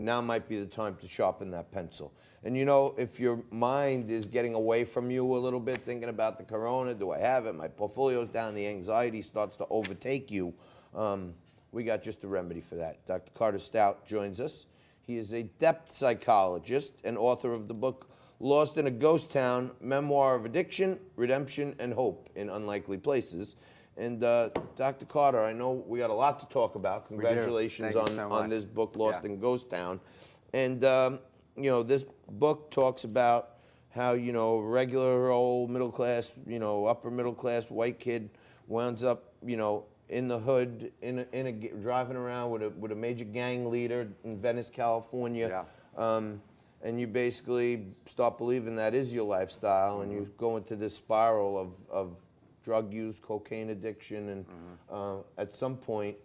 now might be the time to sharpen that pencil. And you know, if your mind is getting away from you a little bit, thinking about the corona, do I have it? My portfolio's down, the anxiety starts to overtake you. We got just a remedy for that. Dr. Carter Stout joins us. He is a depth psychologist and author of the book Lost in a Ghost Town, Memoir of Addiction, Redemption, and Hope in Unlikely Places. And Dr. Carter, I know we got a lot to talk about. Congratulations on this book, Lost in Ghost Town. And, you know, this book talks about how, you know, a regular old middle class, you know, upper middle class white kid winds up, you know, in the hood, driving around with a major gang leader in Venice, California. Yeah. And you basically start believing that is your lifestyle, and you go into this spiral of drug use, cocaine addiction, and at some point,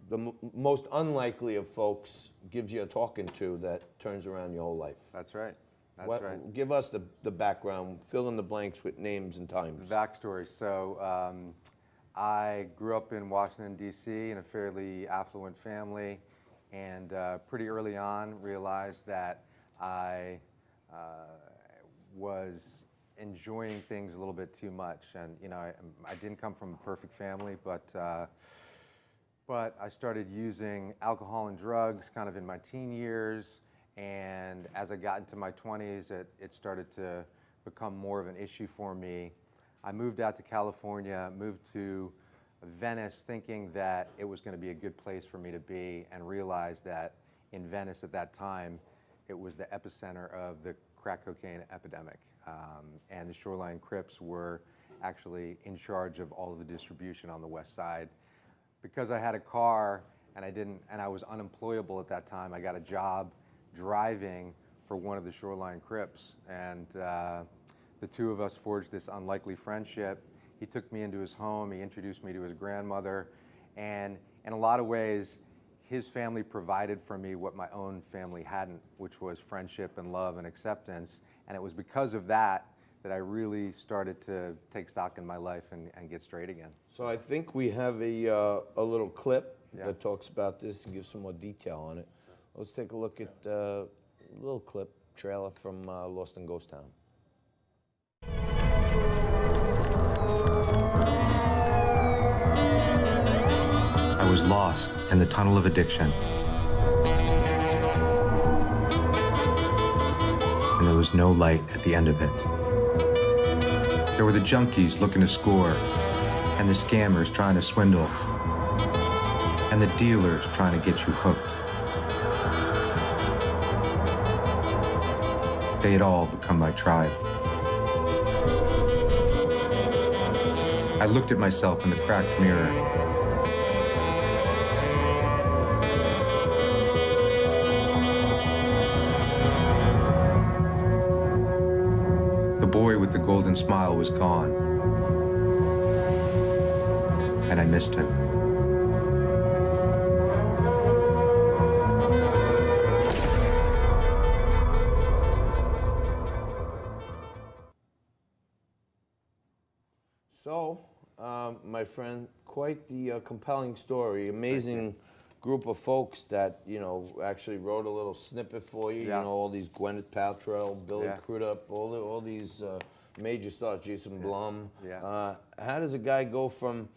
the most unlikely of folks gives you a talking to that turns around your whole life. That's right. That's right. Give us the background, fill in the blanks with names and times. The backstory. So I grew up in Washington, D.C. in a fairly affluent family, and pretty early on realized that I was enjoying things a little bit too much. And you know, I didn't come from a perfect family, but I started using alcohol and drugs kind of in my teen years, and as I got into my 20s, it started to become more of an issue for me. I moved out to California, moved to Venice thinking that it was going to be a good place for me to be, and realized that in Venice at that time, it was the epicenter of the crack cocaine epidemic. And the Shoreline Crips were actually in charge of all of the distribution on the west side. Because I had a car and I was unemployable at that time, I got a job driving for one of the Shoreline Crips. And the two of us forged this unlikely friendship. He took me into his home, he introduced me to his grandmother, and in a lot of ways, his family provided for me what my own family hadn't, which was friendship and love and acceptance. And it was because of that that I really started to take stock in my life and get straight again. So I think we have a little clip that talks about this and gives some more detail on it. Let's take a look at a little clip trailer from Lost in Ghost Town. I was lost in the tunnel of addiction. And there was no light at the end of it. There were the junkies looking to score, and the scammers trying to swindle, and the dealers trying to get you hooked. They had all become my tribe. I looked at myself in the cracked mirror. The boy with the golden smile was gone, and I missed him. So, my friend, quite the compelling story. Amazing group of folks that, you know, actually wrote a little snippet for you. You know, all these Gwyneth Paltrow, Billy Crudup, all these major stars, Jason Blum. How does a guy go from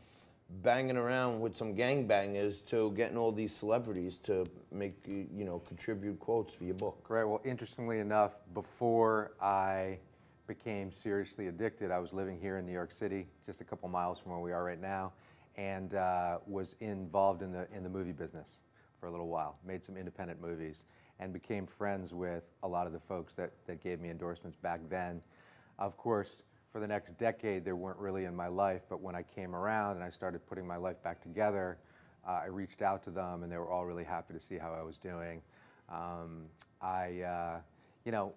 banging around with some gangbangers to getting all these celebrities to make, you know, contribute quotes for your book? Right. Well, interestingly enough, before I became seriously addicted, I was living here in New York City, just a couple miles from where we are right now, and was involved in the movie business for a little while. Made some independent movies and became friends with a lot of the folks that gave me endorsements back then. Of course, for the next decade, they weren't really in my life, but when I came around and I started putting my life back together, I reached out to them, and they were all really happy to see how I was doing. You know,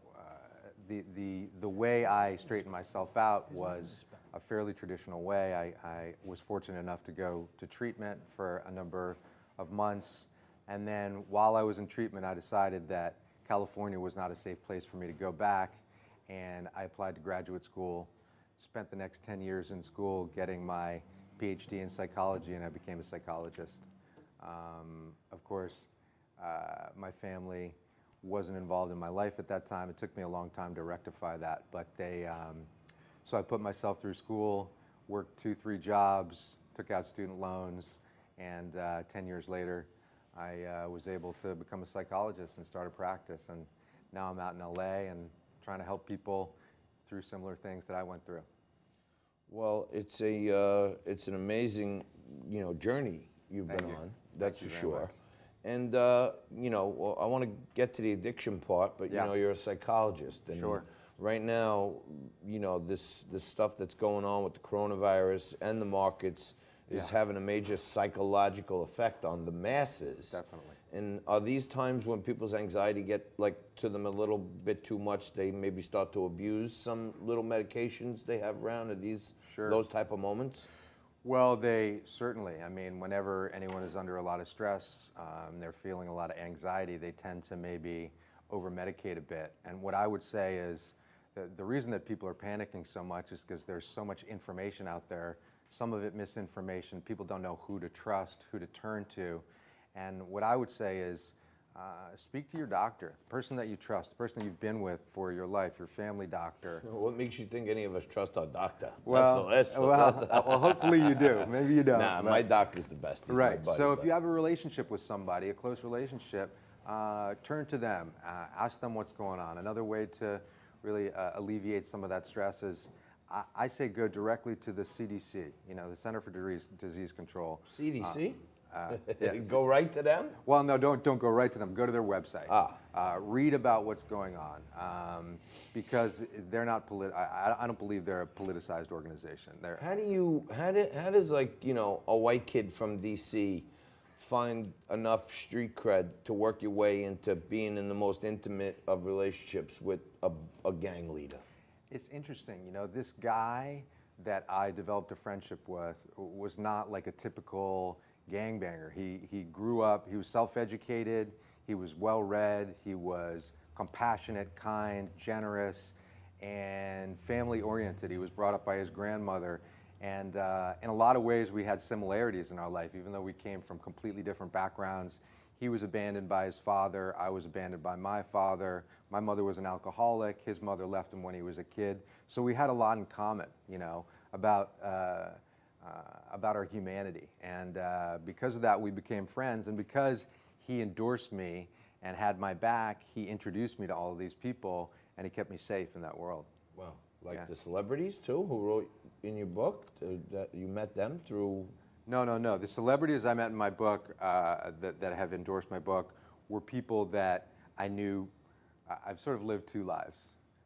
the way I straightened myself out was a fairly traditional way. I was fortunate enough to go to treatment for a number of months, and then while I was in treatment, I decided that California was not a safe place for me to go back, and I applied to graduate school, spent the next 10 years in school getting my PhD in psychology, and I became a psychologist. Of course, my family wasn't involved in my life at that time. It took me a long time to rectify that, but so I put myself through school, worked 2-3 jobs, took out student loans, and 10 years later, I was able to become a psychologist and start a practice. And now I'm out in LA and trying to help people through similar things that I went through. Well, it's an amazing, journey you've been on. That's for sure. And well, I want to get to the addiction part, but you're a psychologist, and Sure. right now, this stuff that's going on with the coronavirus and the markets is having a major psychological effect on the masses. Definitely. And are these times when people's anxiety get to them a little bit too much, they maybe start to abuse some little medications they have around? Are these those type of moments? Well, they certainly. I mean, whenever anyone is under a lot of stress, they're feeling a lot of anxiety, they tend to maybe over-medicate a bit. And what I would say is the reason that people are panicking so much is because there's so much information out there, some of it misinformation. People don't know who to trust, who to turn to. And what I would say is speak to your doctor, the person that you trust, the person that you've been with for your life, your family doctor. What makes you think any of us trust our doctor? Well, well, hopefully you do. Maybe you don't. Nah, my doctor's the best. He's right. my buddy, So if you have a relationship with somebody, a close relationship, turn to them. Ask them what's going on. Another way to really alleviate some of that stress is I say go directly to the CDC, the Center for Disease Control. CDC? Yes. Go right to them? Well, no, don't go right to them. Go to their website. Read about what's going on, because they're not I don't believe they're a politicized organization. How does a white kid from DC find enough street cred to work your way into being in the most intimate of relationships with a gang leader? It's interesting. This guy that I developed a friendship with was not like a typical gangbanger. He grew up, he was self-educated, he was well-read, he was compassionate, kind, generous, and family-oriented. He was brought up by his grandmother, and in a lot of ways we had similarities in our life, even though we came from completely different backgrounds. He was abandoned by his father, I was abandoned by my father. My mother was an alcoholic, his mother left him when he was a kid. So we had a lot in common, about our humanity. And because of that, we became friends. And because he endorsed me and had my back, he introduced me to all of these people, and he kept me safe in that world. Wow. The celebrities, too, who wrote in your book, that you met them through? No. The celebrities I met in my book that have endorsed my book were people that I knew. I've sort of lived 2 lives.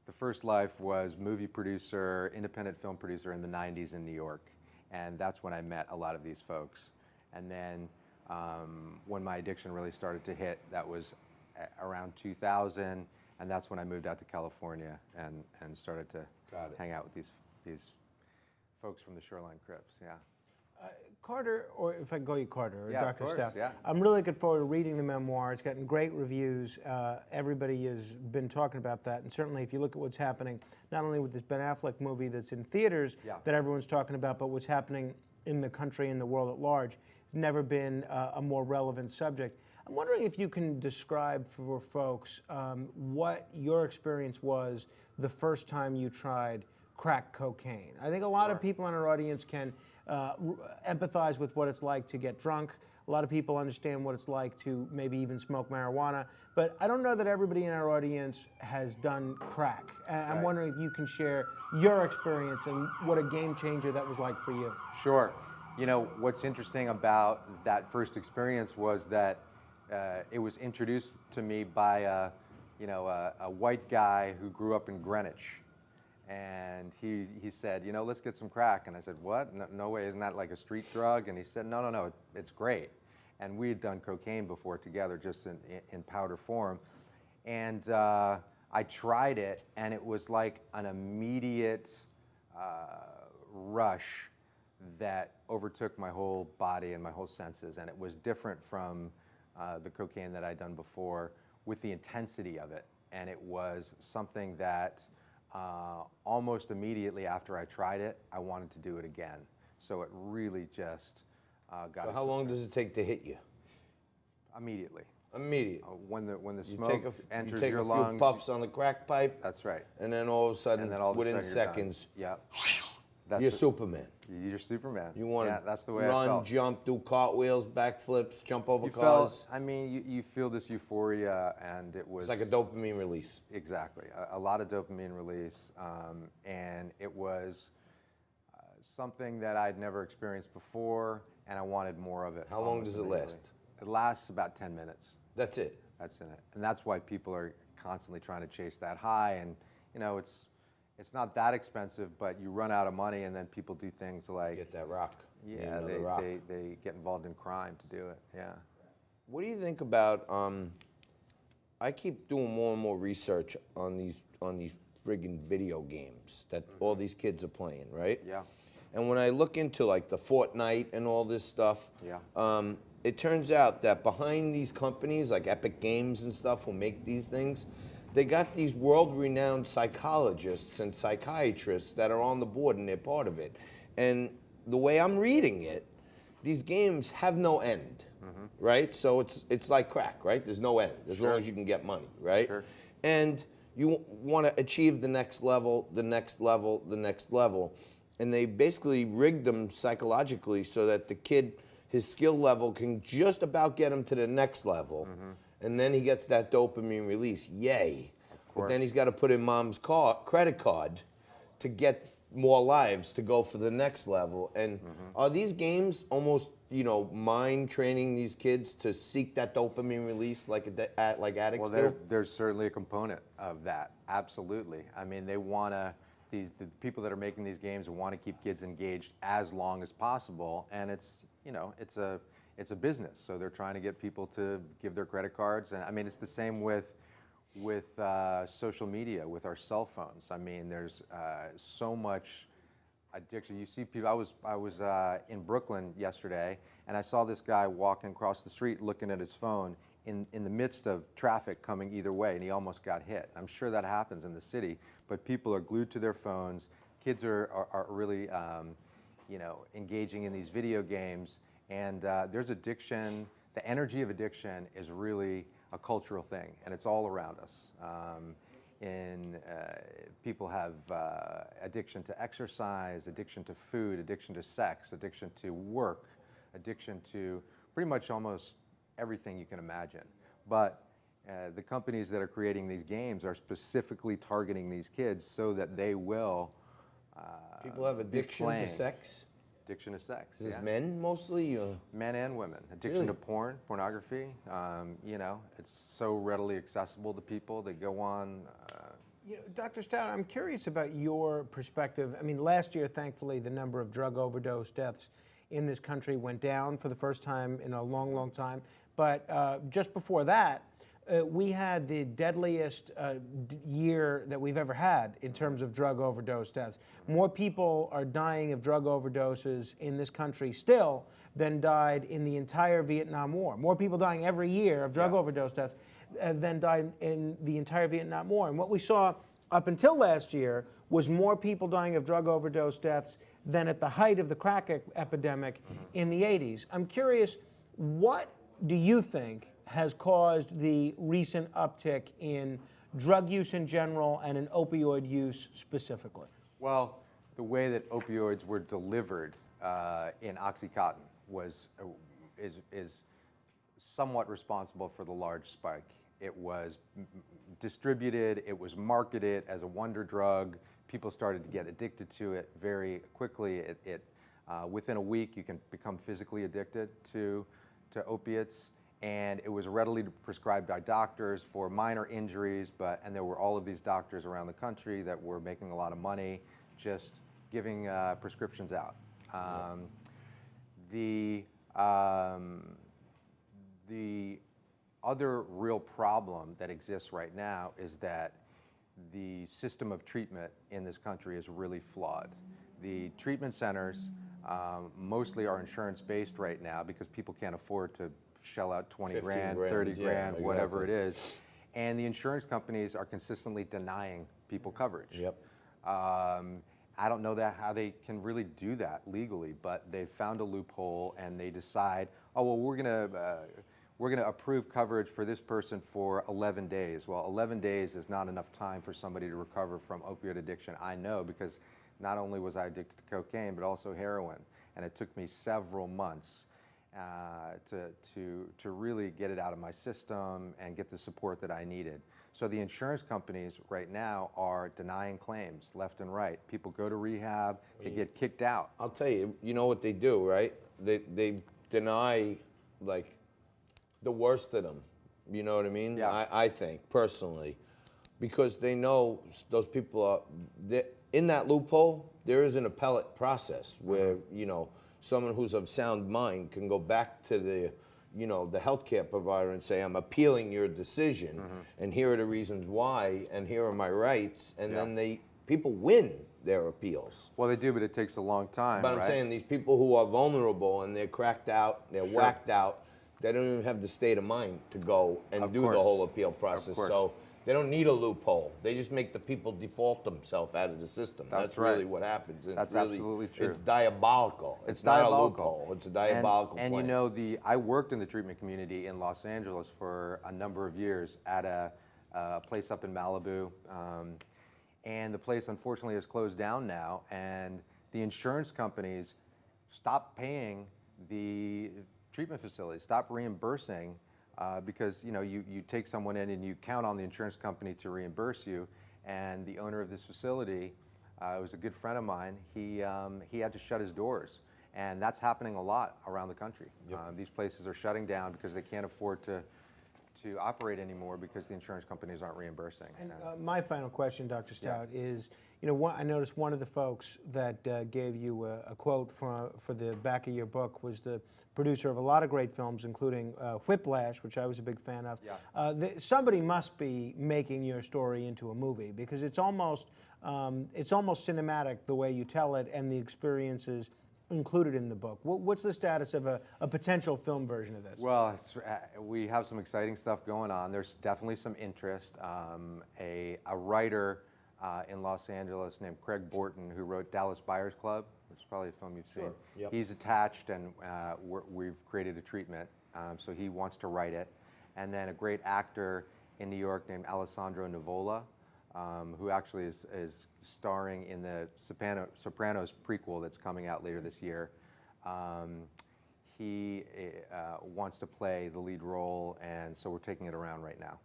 The first life was movie producer, independent film producer in the 90s in New York. And that's when I met a lot of these folks. And then when my addiction really started to hit, that was around 2000, and that's when I moved out to California and started to hang out with these folks from the Shoreline Crips. Yeah. Carter, or if I can call you Carter, or Yeah, Dr. of course, Stout. yeah. I'm really looking forward to reading the memoir. It's gotten great reviews. Everybody has been talking about that, and certainly if you look at what's happening, not only with this Ben Affleck movie that's in theaters that everyone's talking about, but what's happening in the country and the world at large, it's never been a more relevant subject. I'm wondering if you can describe for folks what your experience was the first time you tried crack cocaine. I think a lot of people in our audience can empathize with what it's like to get drunk. A lot of people understand what it's like to maybe even smoke marijuana, but I don't know that everybody in our audience has done crack. I'm wondering if you can share your experience and what a game changer that was like for you. Sure. What's interesting about that first experience was that it was introduced to me by a white guy who grew up in Greenwich. And he said, let's get some crack. And I said, what? No way, isn't that like a street drug? And he said, no, it's great. And we had done cocaine before together, just in powder form. And I tried it, and it was like an immediate rush that overtook my whole body and my whole senses. And it was different from the cocaine that I'd done before, with the intensity of it. And it was something that almost immediately after I tried it, I wanted to do it again. So it really just got. So how long does it take to hit you? Immediately. Immediate. When the You smoke take enters you take your a few lungs. puffs on the crack pipe. That's right. And then all of a sudden, And then all of a within sudden you're done. seconds, Yeah. That's you're the- Superman. You're Superman. You want yeah, to that's the way I run, felt. jump, do cartwheels, backflips, jump over You cars. felt, I mean, you feel this euphoria, and it was It's like a dopamine release. exactly a lot of dopamine release, and it was something that I'd never experienced before, and I wanted more of it. How long does it last? It lasts about 10 minutes. That's it. That's in it, and that's why people are constantly trying to chase that high. And you know, it's not that expensive, but you run out of money, and then people do things like Get that rock. Need yeah, another rock. they get involved in crime to do it. Yeah. What do you think about? I keep doing more and more research on these friggin' video games that all these kids are playing, right? Yeah. And when I look into like the Fortnite and all this stuff, Yeah. it turns out that behind these companies like Epic Games and stuff who make these things, they got these world-renowned psychologists and psychiatrists that are on the board and they're part of it. And the way I'm reading it, these games have no end, right? So it's like crack, right? There's no end as long as you can get money, right? Sure. And you want to achieve the next level, the next level, the next level. And they basically rigged them psychologically so that the kid, his skill level can just about get him to the next level. And then he gets that dopamine release. Yay. But then he's got to put in mom's credit card to get more lives to go for the next level. And are these games almost, you know, mind training these kids to seek that dopamine release like addicts Well, do? there's certainly a component of that. Absolutely. I mean, they want to. The people that are making these games want to keep kids engaged as long as possible, and it's a business. So they're trying to get people to give their credit cards, and I mean it's the same with social media, with our cell phones. I mean, there's so much addiction. You see people. I was in Brooklyn yesterday, and I saw this guy walking across the street looking at his phone in the midst of traffic coming either way, and he almost got hit. I'm sure that happens in the city, but people are glued to their phones. Kids are really engaging in these video games, and there's addiction. The energy of addiction is really a cultural thing, and it's all around us. People have addiction to exercise, addiction to food, addiction to sex, addiction to work, addiction to pretty much almost everything you can imagine. But the companies that are creating these games are specifically targeting these kids so that they will People have addiction to sex? Addiction to sex. Is this yeah. men mostly? Men and women. Addiction Really? to pornography. It's so readily accessible to people. They go on. Dr. Stout, I'm curious about your perspective. I mean, last year, thankfully, the number of drug overdose deaths in this country went down for the first time in a long, long time. But just before that, we had the deadliest year that we've ever had in terms of drug overdose deaths. More people are dying of drug overdoses in this country still than died in the entire Vietnam War. More people dying every year of drug overdose deaths than died in the entire Vietnam War. And what we saw up until last year was more people dying of drug overdose deaths than at the height of the crack epidemic in the 80s. I'm curious, what do you think has caused the recent uptick in drug use in general and in opioid use specifically? Well, the way that opioids were delivered in OxyContin is somewhat responsible for the large spike. It was distributed, it was marketed as a wonder drug. People started to get addicted to it very quickly. Within a week, you can become physically addicted to opiates, and it was readily prescribed by doctors for minor injuries. And there were all of these doctors around the country that were making a lot of money just giving prescriptions out. The other real problem that exists right now is that the system of treatment in this country is really flawed. The treatment centers mostly are insurance-based right now because people can't afford to shell out 20 grand, 30 grand, whatever it is. And the insurance companies are consistently denying people coverage. Yep. I don't know how they can really do that legally, but they've found a loophole and they decide, oh, well, we're we're going to approve coverage for this person for 11 days. Well, 11 days is not enough time for somebody to recover from opioid addiction. I know, because not only was I addicted to cocaine, but also heroin. And it took me several months to really get it out of my system and get the support that I needed. So the insurance companies right now are denying claims left and right. People go to rehab, they get kicked out. I'll tell you, you know what they do, right? They deny, like, the worst of them. You know what I mean? Yeah. I think, personally. Because they know those people are, in that loophole, there is an appellate process where, you know, someone who's of sound mind can go back to the, you know, the healthcare provider and say, I'm appealing your decision, and here are the reasons why, and here are my rights, and then people win their appeals. Well, they do, but it takes a long time, But I'm saying these people who are vulnerable and they're cracked out, they're whacked out, they don't even have the state of mind to go and do the whole appeal process. So they don't need a loophole. They just make the people default themselves out of the system. That's really what happens. That's really, absolutely true. It's diabolical. It's not a loophole. It's a diabolical And plan. you know, I worked in the treatment community in Los Angeles for a number of years at a place up in Malibu. And the place, unfortunately, is closed down now. And the insurance companies stopped paying the treatment facilities, stopped reimbursing, because you know you take someone in and you count on the insurance company to reimburse you. And the owner of this facility, it was a good friend of mine, he had to shut his doors. And that's happening a lot around the country. These places are shutting down because they can't afford to operate anymore because the insurance companies aren't reimbursing. And my final question, Dr. Stout, is, you know, I noticed one of the folks that gave you a quote for the back of your book was the producer of a lot of great films, including Whiplash, which I was a big fan of. Somebody must be making your story into a movie, because it's almost cinematic the way you tell it and the experiences included in the book. What's the status of a potential film version of this? Well, we have some exciting stuff going on. There's definitely some interest. A writer in Los Angeles named Craig Borton, who wrote Dallas Buyers Club, which is probably a film you've seen. He's attached, and we've created a treatment, so he wants to write it. And then a great actor in New York named Alessandro Nivola, who actually is starring in the Sopranos prequel that's coming out later this year. He wants to play the lead role, and so we're taking it around right now.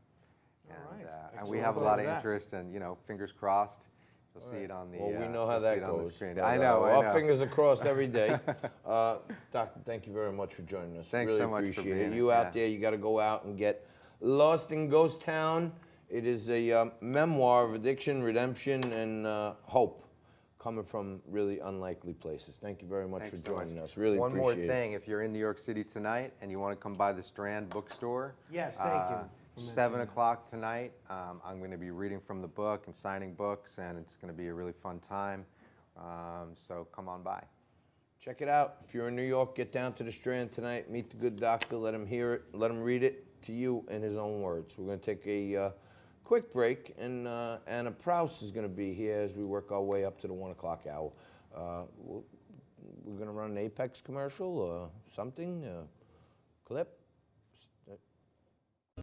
And we have a lot of interest, and, you know, fingers crossed. You'll see it on the. Well, we know how that goes. I know. Our fingers are crossed every day. Doctor, thank you very much for joining us. Thanks really so much appreciate for being it. You out there, you got to go out and get Lost in Ghost Town. It is a memoir of addiction, redemption, and hope, coming from really unlikely places. Thank you very much for joining us. Really appreciate it. One more thing, if you're in New York City tonight and you want to come by the Strand bookstore. Yes, thank you. 7 o'clock tonight. I'm going to be reading from the book and signing books, and it's going to be a really fun time. So come on by. Check it out. If you're in New York, get down to the Strand tonight. Meet the good doctor. Let him hear it. Let him read it to you in his own words. We're going to take a quick break, and Anna Prouse is going to be here as we work our way up to the 1 o'clock hour. We're going to run an Apex commercial or something, clip.